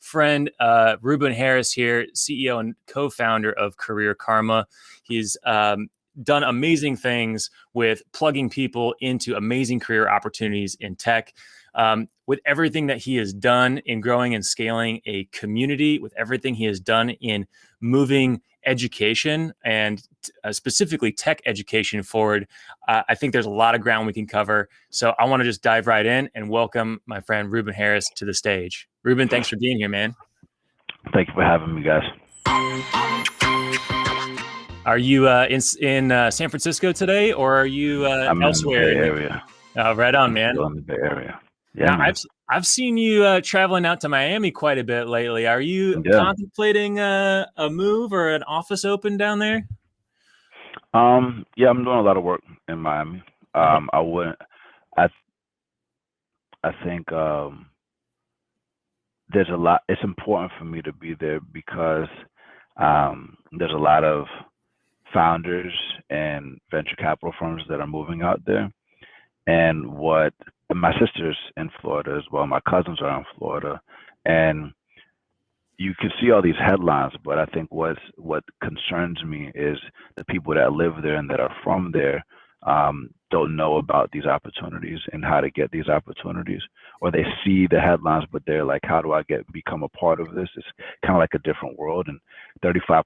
friend, Ruben Harris here, CEO and co-founder of Career Karma. He's done amazing things with plugging people into amazing career opportunities in tech. With everything that he has done in growing and scaling a community, with everything he has done in moving education and specifically tech education forward, I think there's a lot of ground we can cover. So I want to just dive right in and welcome my friend Ruben Harris to the stage. Ruben, thanks for being here, man. Thank you for having me, guys. Are you in San Francisco today, or are you I'm elsewhere? in the Bay Area. Right on, man. Still in the Bay Area. Yeah, now, man. I've seen you traveling out to Miami quite a bit lately. Are you contemplating a move or an office open down there? Yeah, I'm doing a lot of work in Miami. I wouldn't. I think there's a lot. It's important for me to be there because there's a lot of founders and venture capital firms that are moving out there, and my sister's in Florida as well. My cousins are in Florida, and you can see all these headlines, but I think what concerns me is the people that live there and that are from there don't know about these opportunities and how to get these opportunities, or they see the headlines, but they're like, how do I become a part of this? It's kind of like a different world. And 35%,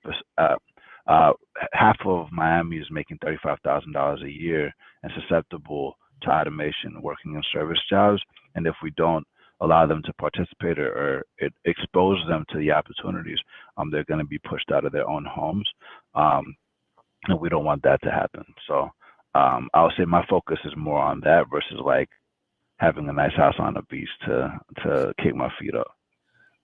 half of Miami is making $35,000 a year and susceptible to automation, working in service jobs. And if we don't allow them to participate or expose them to the opportunities, they're going to be pushed out of their own homes. And we don't want that to happen. So I would say my focus is more on that versus like having a nice house on the beach to kick my feet up.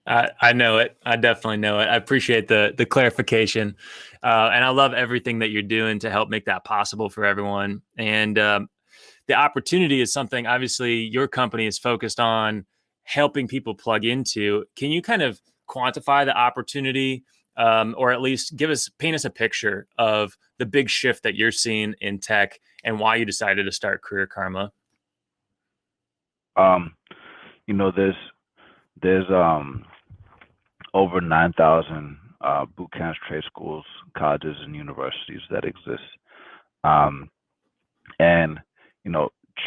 I know it. I definitely know it. I appreciate the clarification. And I love everything that you're doing to help make that possible for everyone. And the opportunity is something, obviously, your company is focused on helping people plug into. Can you kind of quantify the opportunity, or at least paint us a picture of the big shift that you're seeing in tech and why you decided to start Career Karma? There's over 9,000 boot camps, trade schools, colleges, and universities that exist. And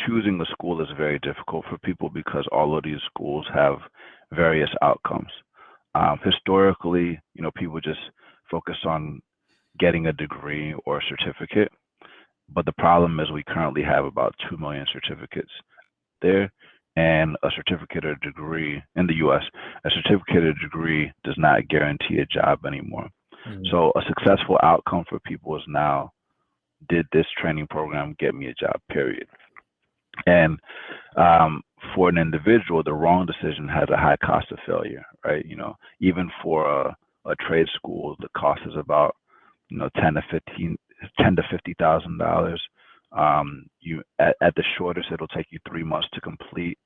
choosing a school is very difficult for people because all of these schools have various outcomes. Historically, people just focus on getting a degree or a certificate, but the problem is we currently have about 2 million certificates there, and a certificate or degree in the US, a certificate or degree does not guarantee a job anymore. Mm-hmm. So a successful outcome for people is now, did this training program get me a job, period. And for an individual, the wrong decision has a high cost of failure, right? Even for a trade school, the cost is about $10,000 to $50,000. At the shortest, it'll take you 3 months to complete,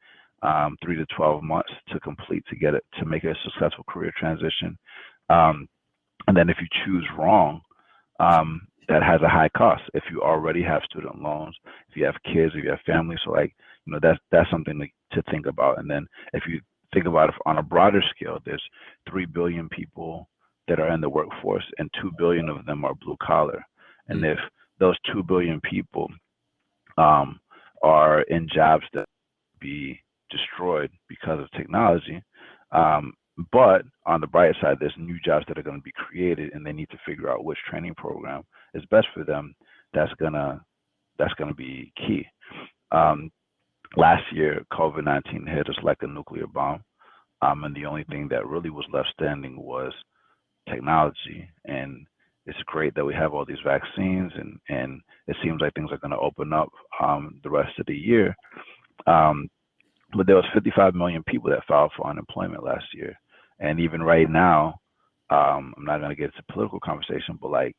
3 to 12 months to complete to make a successful career transition. And then if you choose wrong, that has a high cost. If you already have student loans, if you have kids, if you have family, so that's something to think about. And then if you think about it on a broader scale, there's 3 billion people that are in the workforce, and 2 billion of them are blue collar. And if those 2 billion people are in jobs that be destroyed because of technology, but on the bright side, there's new jobs that are going to be created, and they need to figure out which training program is best for them. That's gonna be key. Last year, COVID-19 hit us like a nuclear bomb, and the only thing that really was left standing was technology. And it's great that we have all these vaccines, and it seems like things are going to open up the rest of the year. But there was 55 million people that filed for unemployment last year. And even right now, I'm not going to get into political conversation, but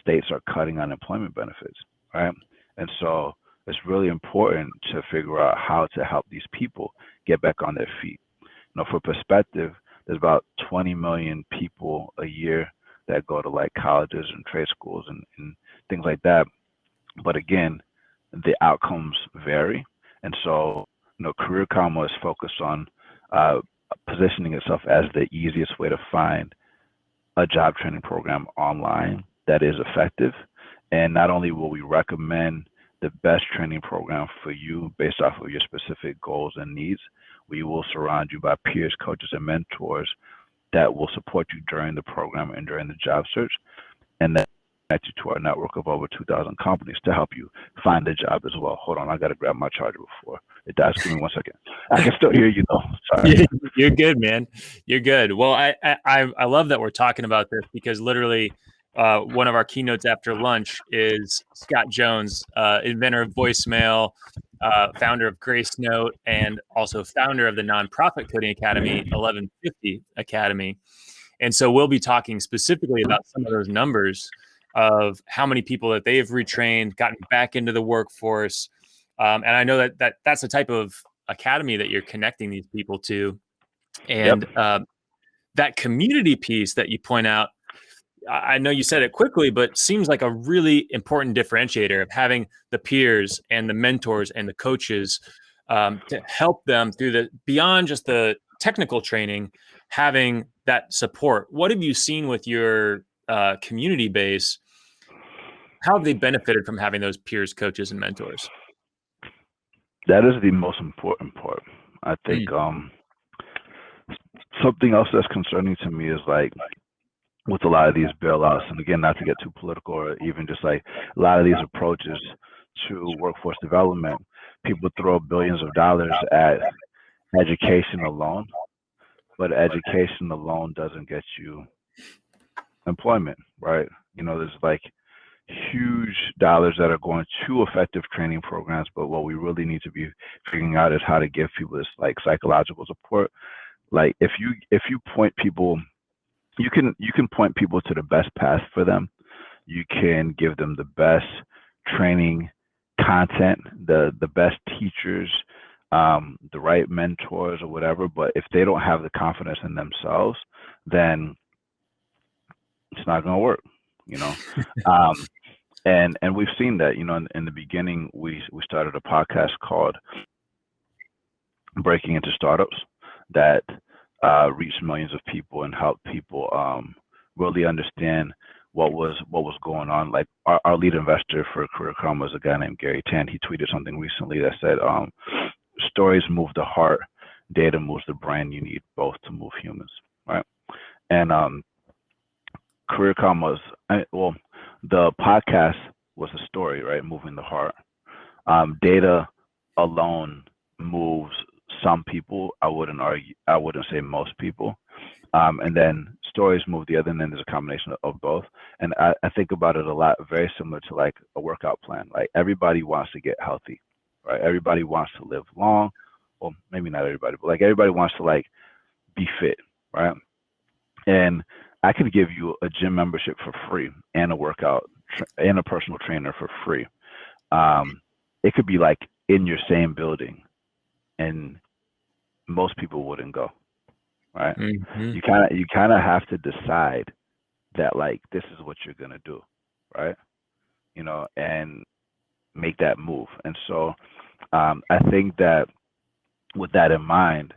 states are cutting unemployment benefits, right? And so it's really important to figure out how to help these people get back on their feet. For perspective, there's about 20 million people a year that go to colleges and trade schools and things like that. But again, the outcomes vary. And so, Career Karma is focused on positioning itself as the easiest way to find a job training program online that is effective. And not only will we recommend the best training program for you based off of your specific goals and needs, we will surround you by peers, coaches, and mentors that will support you during the program and during the job search, and then connect you to our network of over 2,000 companies to help you find a job as well. Hold on, I got to grab my charger before it dies. Give me 1 second. I can still hear you though. Sorry. You're good, man. You're good. Well, I love that we're talking about this because literally one of our keynotes after lunch is Scott Jones, inventor of voicemail, founder of Grace Note, and also founder of the nonprofit coding academy, 1150 Academy. And so we'll be talking specifically about some of those numbers of how many people that they have retrained, gotten back into the workforce. And I know that's the type of academy that you're connecting these people to. And that community piece that you point out, I know you said it quickly, but seems like a really important differentiator of having the peers and the mentors and the coaches to help them through the beyond just the technical training, having that support. What have you seen with your community base? How have they benefited from having those peers, coaches, and mentors? That is the most important part. I think something else that's concerning to me is like with a lot of these bailouts, and again, not to get too political or even just like a lot of these approaches to workforce development, people throw billions of dollars at education alone, but education alone doesn't get you employment, right? There's like huge dollars that are going to effective training programs, but what we really need to be figuring out is how to give people this like psychological support. Like if you point people, you can point people to the best path for them. You can give them the best training content, the best teachers, the right mentors or whatever. But if they don't have the confidence in themselves, then it's not going to work. And we've seen that. In the beginning, we started a podcast called Breaking Into Startups that reached millions of people and helped people really understand what was going on. Like our lead investor for Career Karma is a guy named Gary Tan. He tweeted something recently that said, "Stories move the heart, data moves the brain. You need both to move humans." Right? And Career Karma the podcast was a story, right? Moving the heart. Data alone moves some people. I wouldn't say most people. And then stories move the other, and then there's a combination of both. And I think about it a lot, very similar to like a workout plan. Like everybody wants to get healthy, right? Everybody wants to live long. Well, maybe not everybody, but like everybody wants to like be fit, right? And I could give you a gym membership for free and a workout and a personal trainer for free. It could be like in your same building, and most people wouldn't go, right? Mm-hmm. You kind of have to decide that like this is what you're gonna do, right? And make that move. And so I think that with that in mind,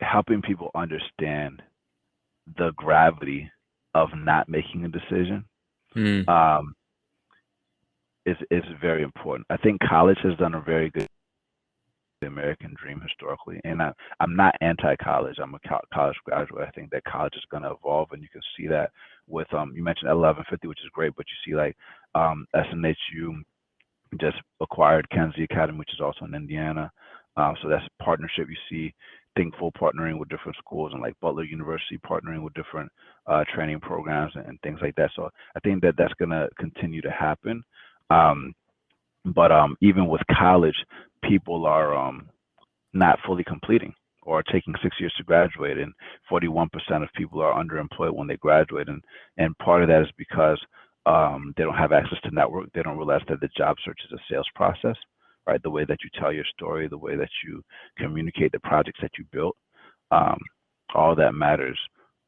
helping people understand the gravity of not making a decision is very important. I think college has done a very good the American dream historically, and I'm not anti-college. I'm a college graduate. I think that college is going to evolve, and you can see that with you mentioned 1150, which is great, but you see like SNHU just acquired Kenzie Academy, which is also in Indiana. So that's a partnership. You see Thinkful partnering with different schools, and like Butler University partnering with different training programs and things like that. So I think that that's going to continue to happen. But even with college, people are not fully completing or taking 6 years to graduate, and 41% of people are underemployed when they graduate. And part of that is because they don't have access to network. They don't realize that the job search is a sales process, right? The way that you tell your story, the way that you communicate the projects that you built, all that matters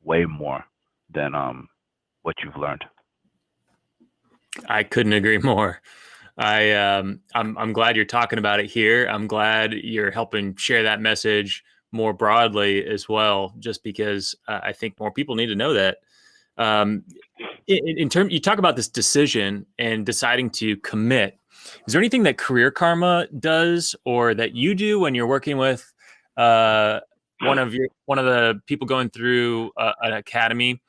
way more than what you've learned. I couldn't agree more. I'm glad you're talking about it here. I'm glad you're helping share that message more broadly as well, just because I think more people need to know that. Um, in terms, you talk about this decision and deciding to commit. Is there anything that Career Karma does, or that you do when you're working with uh, one of the people going through an academy?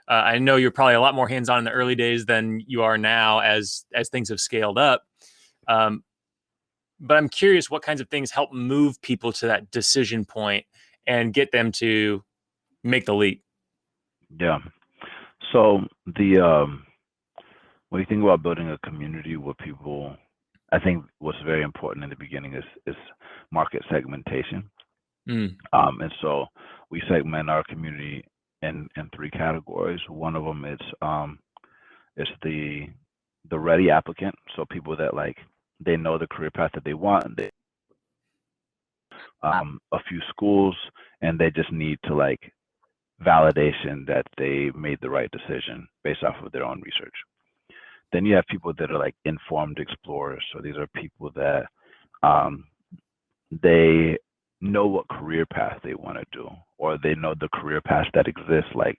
I know you're probably a lot more hands-on in the early days than you are now, as things have scaled up. Um, but I'm curious what kinds of things help move people to that decision point and get them to make the leap. Yeah. So when you think about building a community with people, I think what's very important in the beginning is market segmentation. Mm. And so we segment our community in three categories. One of them is the ready applicant, so people that like they know the career path that they want, they a few schools, and they just need to like validation that they made the right decision based off of their own research. Then you have people that are like informed explorers. So these are people that um, they know what career path they want to do, or they know the career paths that exist, like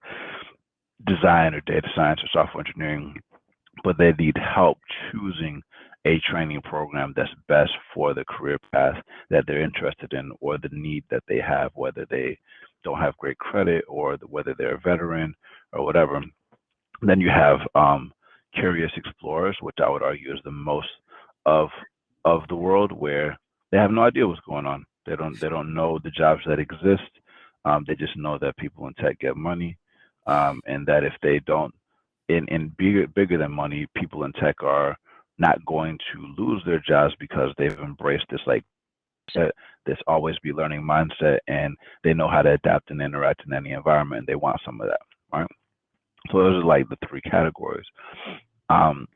design or data science or software engineering, but they need help choosing a training program that's best for the career path that they're interested in, or the need that they have, whether they don't have great credit or whether they're a veteran or whatever. Then you have curious explorers, which I would argue is the most of the world, where they have no idea what's going on. They don't know the jobs that exist. They just know that people in tech get money, and that if they don't, in bigger than money, people in tech are not going to lose their jobs because they've embraced this like this always be learning mindset, and they know how to adapt and interact in any environment, and they want some of that, right? So those are like the three categories.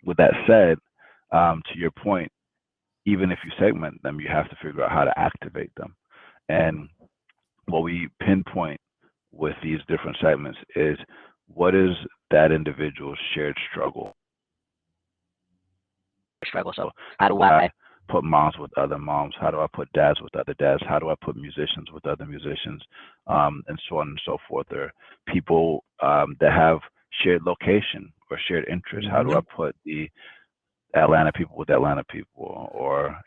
With that said, to your point, even if you segment them, you have to figure out how to activate them. And what we pinpoint with these different segments is what is that individual's shared struggle. So how do I put moms with other moms? How do I put dads with other dads? How do I put musicians with other musicians? And so on and so forth. Or people that have shared location or shared interests. How do I put the Atlanta people with Atlanta people, or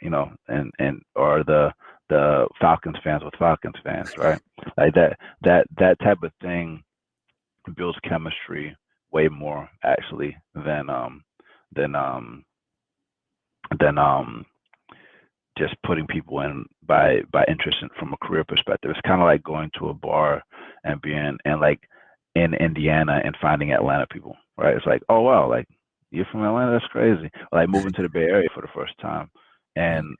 or the Falcons fans with Falcons fans, right? Like that type of thing builds chemistry way more actually than just putting people in by interest from a career perspective. It's kind of like going to a bar and being and like in Indiana and finding Atlanta people, right? It's like, oh wow, like you're from Atlanta, that's crazy. Or like moving to the Bay Area for the first time and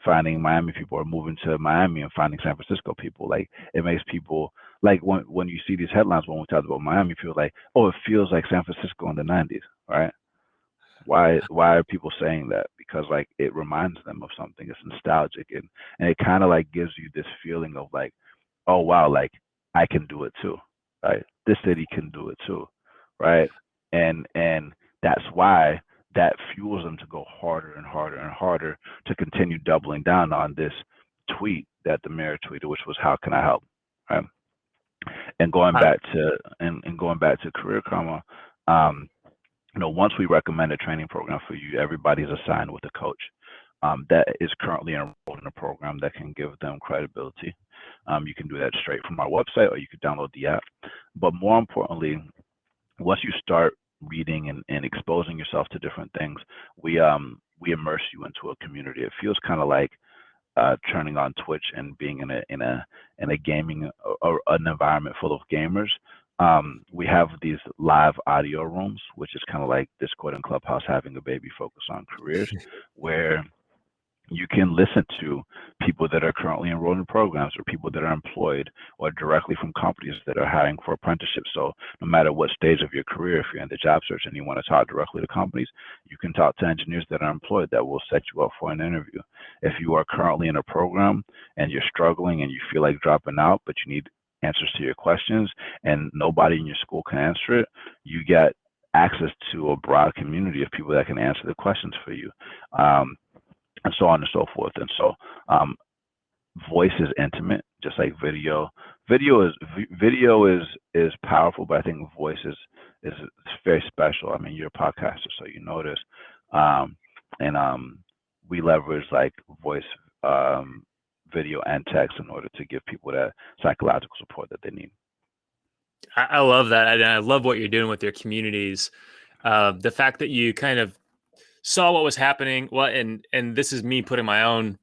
finding Miami people, or moving to Miami and finding San Francisco people. Like it makes people like when you see these headlines when we talk about Miami, feel like, oh, it feels like San Francisco in the 90s, right? Why are people saying that? Because like it reminds them of something. It's nostalgic, and it kind of like gives you this feeling of like, oh wow, like I can do it too, right? This city can do it too, right? And that's why that fuels them to go harder and harder and harder to continue doubling down on this tweet that the mayor tweeted, which was, how can I help, right? And going back to Career Karma, um, once we recommend a training program for you, everybody's assigned with a coach that is currently enrolled in a program that can give them credibility. You can do that straight from our website, or you could download the app. But more importantly, once you start reading and exposing yourself to different things, we immerse you into a community. It feels kind of like turning on Twitch and being in a gaming or an environment full of gamers. We have these live audio rooms, which is kind of like Discord and Clubhouse having a baby focus on careers, where you can listen to people that are currently enrolled in programs, or people that are employed, or directly from companies that are hiring for apprenticeships. So no matter what stage of your career, if you're in the job search and you want to talk directly to companies, you can talk to engineers that are employed that will set you up for an interview. If you are currently in a program and you're struggling and you feel like dropping out, but you need answers to your questions and nobody in your school can answer it, you get access to a broad community of people that can answer the questions for you. And so on and so forth. And so voice is intimate. just like video. Video is powerful, but I think voice is very special. I mean, you're a podcaster, so you know this. Um, and we leverage like voice, video, and text in order to give people that psychological support that they need. I love that. And I love what you're doing with your communities. The fact that you kind of saw what was happening. Well, and this is me putting my own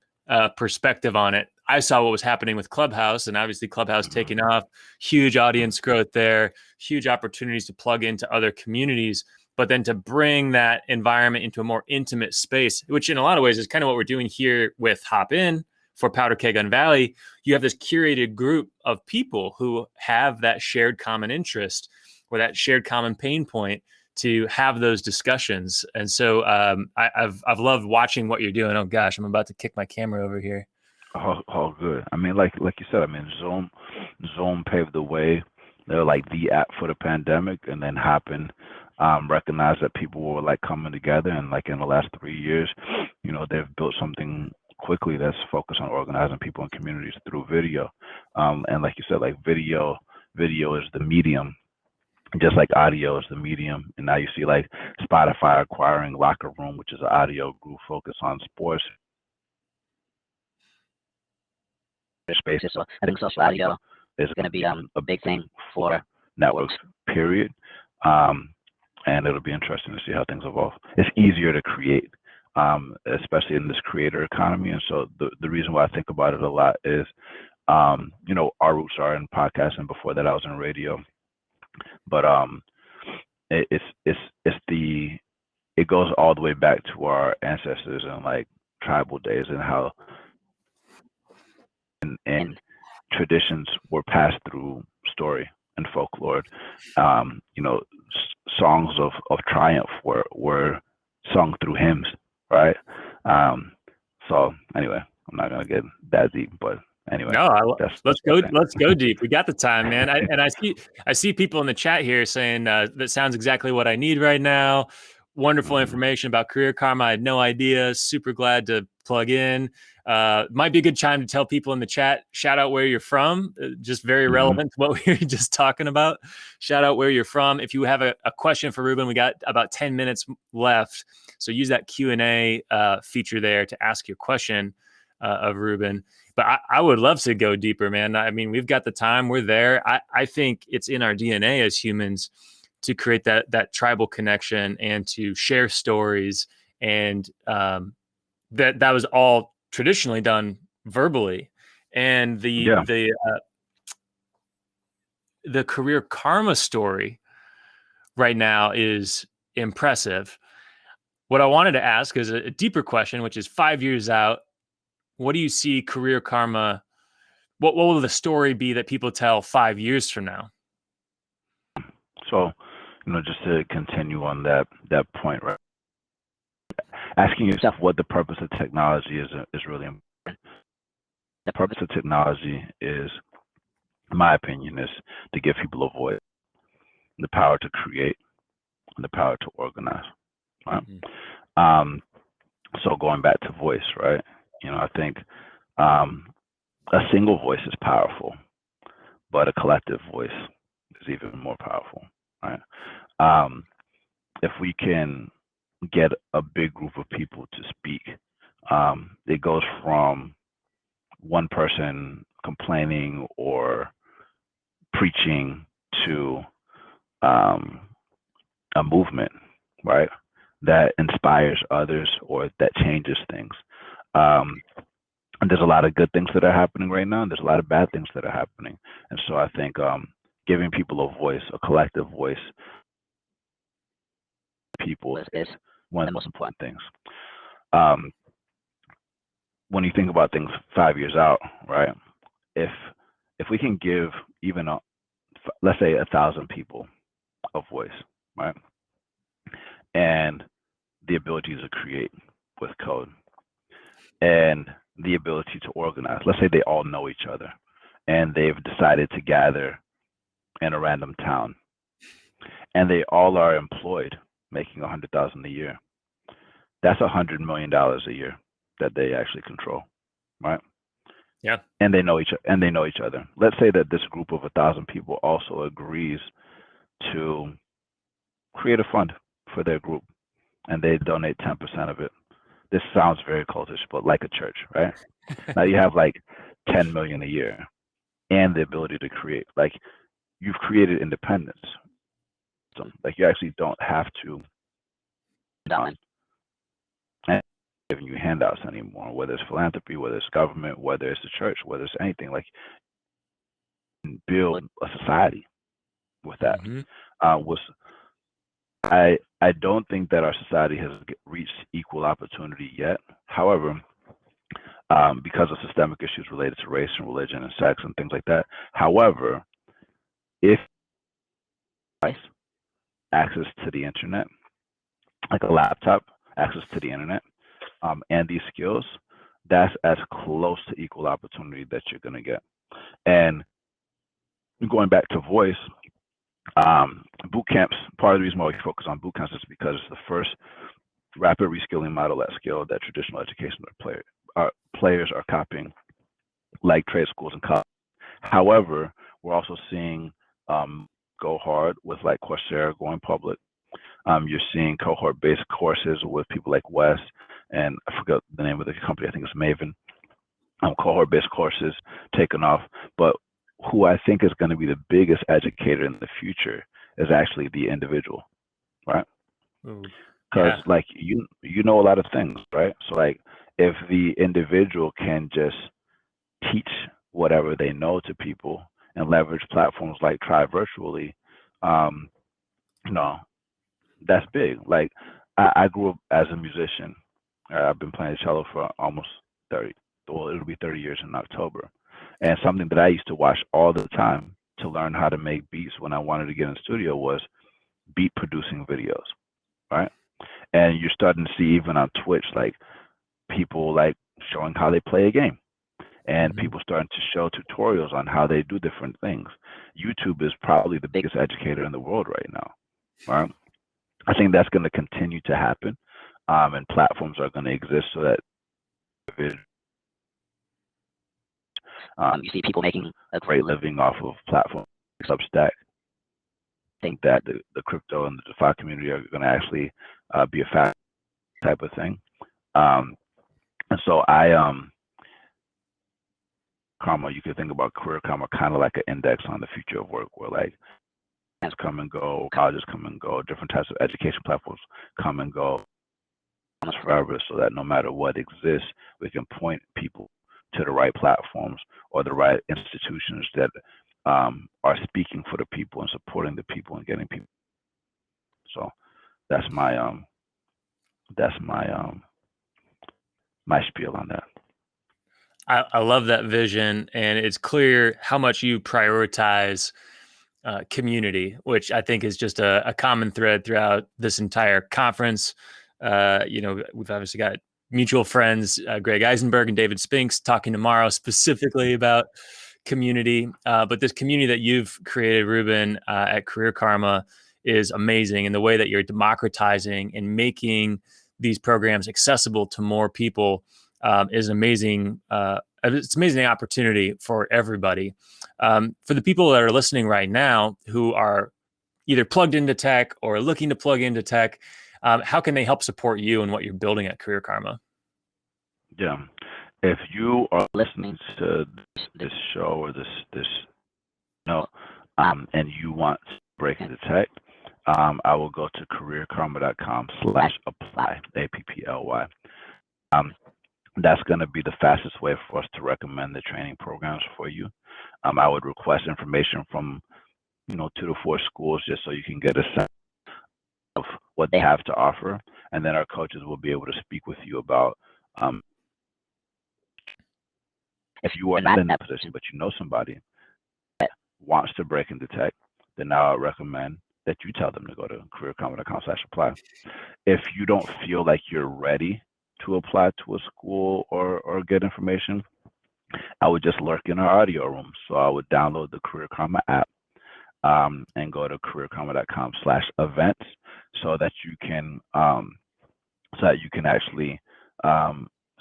perspective on it. I saw what was happening with Clubhouse, and obviously Clubhouse taking off, huge audience growth there, huge opportunities to plug into other communities. But then to bring that environment into a more intimate space, which in a lot of ways is kind of what we're doing here with Hop In for Powder Keg Gun Valley. You have this curated group of people who have that shared common interest or that shared common pain point to have those discussions. And so I've loved watching what you're doing. Oh gosh, I'm about to kick my camera over here. All good. I mean, like you said, I mean, Zoom paved the way. They're like the app for the pandemic, and then Happen recognized that people were like coming together, and like in the last 3 years, they've built something quickly that's focused on organizing people in communities through video. And like you said, like video is the medium, just like audio is the medium. And now you see like Spotify acquiring Locker Room, which is an audio group focused on sports spaces. So I think social audio is going to be a big thing for networks, period. And it'll be interesting to see how things evolve. It's easier to create, especially in this creator economy. And so the reason why I think about it a lot is, our roots are in podcasting. Before that, I was in radio. But it goes all the way back to our ancestors and like tribal days, and how and traditions were passed through story and folklore. Songs of triumph were sung through hymns, right? So anyway, I'm not gonna get that deep, but anyway. No, let's go deep. We got the time, man. I see people in the chat here saying that sounds exactly what I need right now. Wonderful information about Career Karma. I had no idea. Super glad to plug in. Might be a good time to tell people in the chat, shout out where you're from. Just very relevant to what we were just talking about. Shout out where you're from. If you have a question for Ruben, we got about 10 minutes left. So use that Q&A feature there to ask your question of Ruben. But I would love to go deeper, man. I mean, we've got the time. We're there. I think it's in our DNA as humans to create that tribal connection and to share stories. And that was all traditionally done verbally. And the Career Karma story right now is impressive. What I wanted to ask is a deeper question, which is 5 years out. What do you see Career Karma? What will the story be that people tell 5 years from now? So, just to continue on that point, right? Asking yourself what the purpose of technology is really important. The purpose of technology is, in my opinion, is to give people a voice, the power to create, and the power to organize, right? So going back to voice, right? I think a single voice is powerful, but a collective voice is even more powerful, right? If we can get a big group of people to speak, it goes from one person complaining or preaching to a movement, right? That inspires others or that changes things. And there's a lot of good things that are happening right now, and there's a lot of bad things that are happening. And so I think giving people a voice, a collective voice, people is one of the most important things. When you think about things 5 years out, right? If we can give even let's say 1,000 people a voice, right? And the ability to create with code and the ability to organize. Let's say they all know each other and they've decided to gather in a random town and they all are employed making $100,000 a year. That's $100 million a year that they actually control, right? Yeah. and they know each other. Let's say that this group of 1,000 people also agrees to create a fund for their group, and they donate 10% of it. This sounds very cultish, but like a church, right? Now you have like 10 million a year and the ability to create. Like you've created independence. So like you actually don't have to and giving you handouts anymore, whether it's philanthropy, whether it's government, whether it's the church, whether it's anything. Like build a society with that. Mm-hmm. Was I don't think that our society has reached equal opportunity yet. However, because of systemic issues related to race and religion and sex and things like that. However, if access to the internet, like a laptop, access to the internet, and these skills, that's as close to equal opportunity that you're going to get. And going back to voice, boot camps, part of the reason why we focus on boot camps is because it's the first rapid reskilling model at scale that traditional education players are copying, like trade schools and college. However, we're also seeing go hard with like Coursera going public. You're seeing cohort-based courses with people like Wes, and I forgot the name of the company. I think it's Maven. Cohort-based courses taken off, but who I think is going to be the biggest educator in the future is actually the individual, right? Because Yeah. like you know a lot of things, right? So like if the individual can just teach whatever they know to people and leverage platforms like Try Virtually, um, you know, that's big. Like I grew up as a musician. I've been playing cello for almost 30. Well, it'll be 30 years in October. And something that I used to watch all the time to learn how to make beats when I wanted to get in the studio was beat producing videos, right? And you're starting to see even on Twitch, like people like showing how they play a game, and Mm-hmm. people starting to show tutorials on how they do different things. YouTube is probably the biggest educator in the world right now, right? I think that's going to continue to happen, and platforms are going to exist so that you see people making a great living off of platforms like Substack. I think that the crypto and the DeFi community are going to actually be a fact type of thing. And so Karma, you could think about career karma kind of like an index on the future of work, where like come and go, colleges come and go, different types of education platforms come and go forever, so that no matter what exists, we can point people to the right platforms or the right institutions that are speaking for the people and supporting the people and getting people. So that's my spiel on that. I love that vision, and it's clear how much you prioritize community, which I think is just a common thread throughout this entire conference. We've obviously got mutual friends, Greg Eisenberg and David Spinks, talking tomorrow specifically about community. But this community that you've created, Ruben, at Career Karma is amazing. And the way that you're democratizing and making these programs accessible to more people is amazing. It's an amazing opportunity for everybody. For the people that are listening right now who are either plugged into tech or looking to plug into tech, how can they help support you and what you're building at Career Karma? Yeah, if you are listening to this show or this and you want to break into tech, I will go to careerkarma.com/apply, APPLY. That's going to be the fastest way for us to recommend the training programs for you. I would request information from 2 to 4 schools just so you can get a sense of what they have to offer, and then our coaches will be able to speak with you about if you are not in that position but you know somebody that wants to break into tech, then I would recommend that you tell them to go to careerkarma.com/apply. If you don't feel like you're ready to apply to a school or get information, I would just lurk in our audio room. So I would download the Career Karma app and go to careerkarma.com/events so that you can actually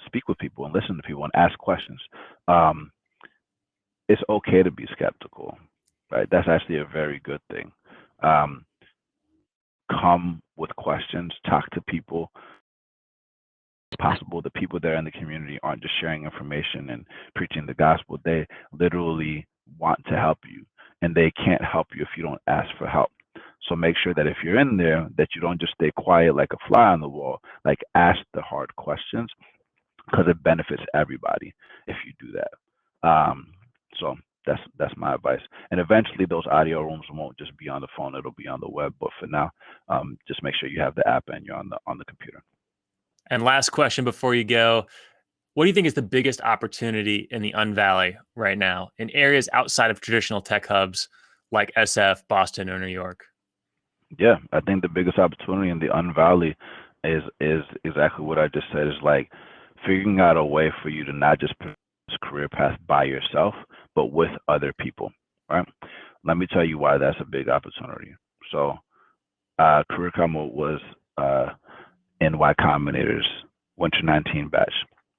speak with people and listen to people and ask questions. It's okay to be skeptical, right? That's actually a very good thing. Come with questions, talk to people. It's possible the people there in the community aren't just sharing information and preaching the gospel. They literally want to help you, and they can't help you if you don't ask for help. So make sure that if you're in there, that you don't just stay quiet like a fly on the wall. Like, ask the hard questions, because it benefits everybody if you do that. So that's my advice. And eventually those audio rooms won't just be on the phone, it'll be on the web. But for now, just make sure you have the app and you're on the computer. And last question before you go, what do you think is the biggest opportunity in the Unvalley right now in areas outside of traditional tech hubs like SF, Boston, or New York? Yeah, I think the biggest opportunity in the Unvalley is exactly what I just said, is like figuring out a way for you to not just pursue this career path by yourself, but with other people, right? Let me tell you why that's a big opportunity. So Career Karma was in Y Combinator's Winter 19 batch.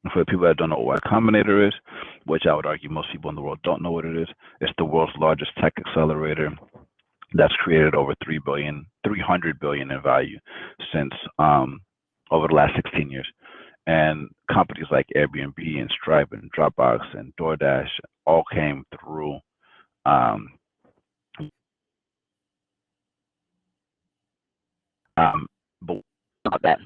And for the people that don't know what Y Combinator is, which I would argue most people in the world don't know what it is, it's the world's largest tech accelerator that's created over 300 billion in value since over the last 16 years. And companies like Airbnb and Stripe and Dropbox and DoorDash all came through but about that.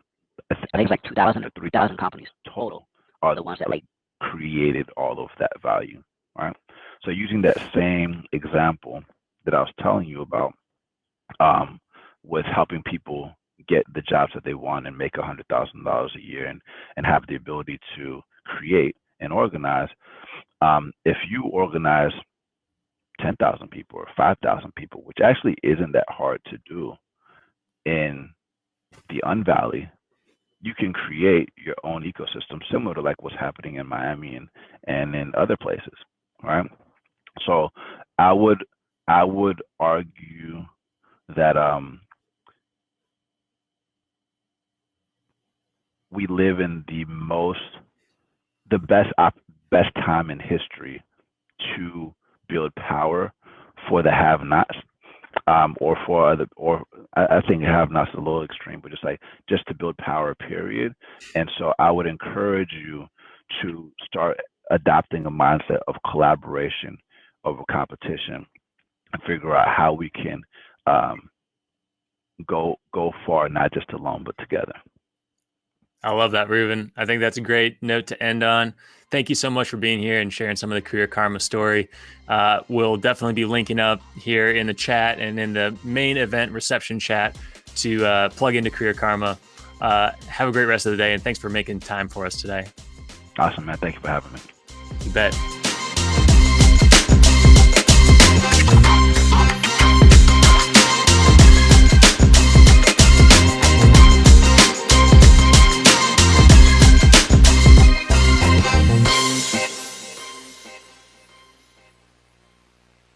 I think it's like 2,000 to 3,000 companies total are the ones that like created all of that value, right? So using that same example that I was telling you about, with helping people get the jobs that they want and make $100,000 a year and have the ability to create and organize, if you organize 10,000 people or 5,000 people, which actually isn't that hard to do in the Unvalley, you can create your own ecosystem similar to like what's happening in Miami and in other places, right? So I would argue that we live in the best time in history to build power for the have-nots, or for other, or I think have-nots is a little extreme, but just to build power, period. And so I would encourage you to start adopting a mindset of collaboration over competition and figure out how we can go far, not just alone, but together. I love that, Ruben. I think that's a great note to end on. Thank you so much for being here and sharing some of the Career Karma story. We'll definitely be linking up here in the chat and in the main event reception chat to plug into Career Karma. Have a great rest of the day, and thanks for making time for us today. Awesome, man. Thank you for having me. You bet.